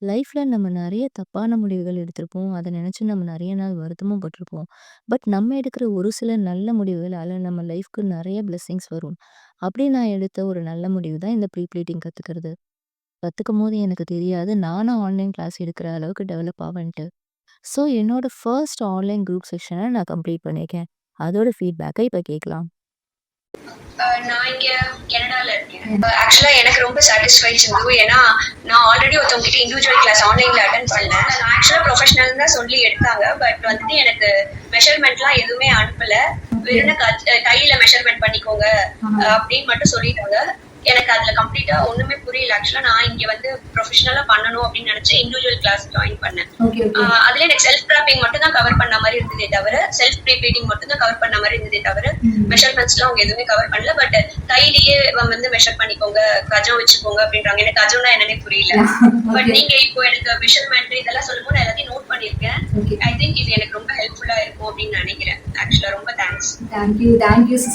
லைஃப்ல நம்ம நெறைய தப்பான முடிவுகள் எடுத்திருப்போம். அத நெனச்சு நம்ம நெறைய நாள் வருத்தமும் பட்டுருப்போம். பட் நம்ம எடுக்கிற ஒரு சில நல்ல முடிவுகளால நம்ம லைஃப்க்கு நெறைய பிளெஸ்ஸிங்ஸ் வரும். அப்படி நான் எடுத்த ஒரு நல்ல முடிவு தான் இந்த ப்ரீ ப்ளீடிங் கத்துக்கிறது. கத்துக்கும்போது எனக்கு தெரியாது நானும் ஆன்லைன் கிளாஸ் எடுக்கிற அளவுக்கு டெவலப் ஆவேன்ட்டு. ஸோ என்னோட ஃபர்ஸ்ட் ஆன்லைன் குரூப் செக்ஷன நான் கம்ப்ளீட் பண்ணியிருக்கேன். அதோட ஃபீட்பேக்க இப்ப கேட்கலாம். நான் இங்க கனடால இருக்கேன். ஆக்சுவலா எனக்கு ரொம்ப சாட்டிஸ்ஃபைட் சிந்து. ஏன்னா நான் ஆல்ரெடி ஒருத்தவங்க கிட்ட இண்டிவிஜுவல் கிளாஸ் ஆன்லைன்ல அட்டன் பண்ணேன். நான் ஆக்சுவலா ப்ரொஃபஷனல் தான் சொல்லி எடுத்தாங்க. பட் வந்துட்டு எனக்கு மெஷர்மெண்ட்லாம் எதுவுமே அனுப்பல. வெறும் கையில மெஷர்மெண்ட் பண்ணிக்கோங்க அப்படின்னு மட்டும் சொல்லிட்டாங்க. எனக்கு அதுல கம்ப்ளீட்டா ஒண்ணுமே புரியல. ஆக்சுவலா நான் இங்க வந்து ப்ரொஃபஷனலா பண்ணணும் அப்படின்னு நினைச்சு இண்டிவிஜுவல் கிளாஸ் ஜாயின் பண்ணேன். அதுல எனக்கு செல்ஃப் கிராப்பிங் மட்டும் தான் கவர் பண்ண மாதிரி இருந்ததே தவிர, செல்ஃப் ப்ரீ ப்ளீடிங் மட்டும் தான் கவர் பண்ண மாதிரி இருந்ததே தவிர, மெஷர்மெண்ட்ஸ் எல்லாம் அவங்க எதுவுமே கவர் பண்ணல. பட் கையிலேயே வந்து மெஷர் பண்ணிக்கோங்க, கஜம் வச்சுக்கோங்க அப்படின்றாங்க. எனக்கு கஜம்னா என்னன்னே புரியல. பட் நீங்க இப்போ எனக்கு மெஷர்மெண்ட் இதெல்லாம் சொல்லும்போது எல்லாத்தையும் நோட் பண்ணிருக்கேன். ஐ திங்க் இது எனக்கு ரொம்ப ஹெல்ப்ஃபுல்லா இருக்கும் அப்படின்னு நினைக்கிறேன். ஆக்சுவலா ரொம்ப தேங்க்ஸ். தேங்க்யூ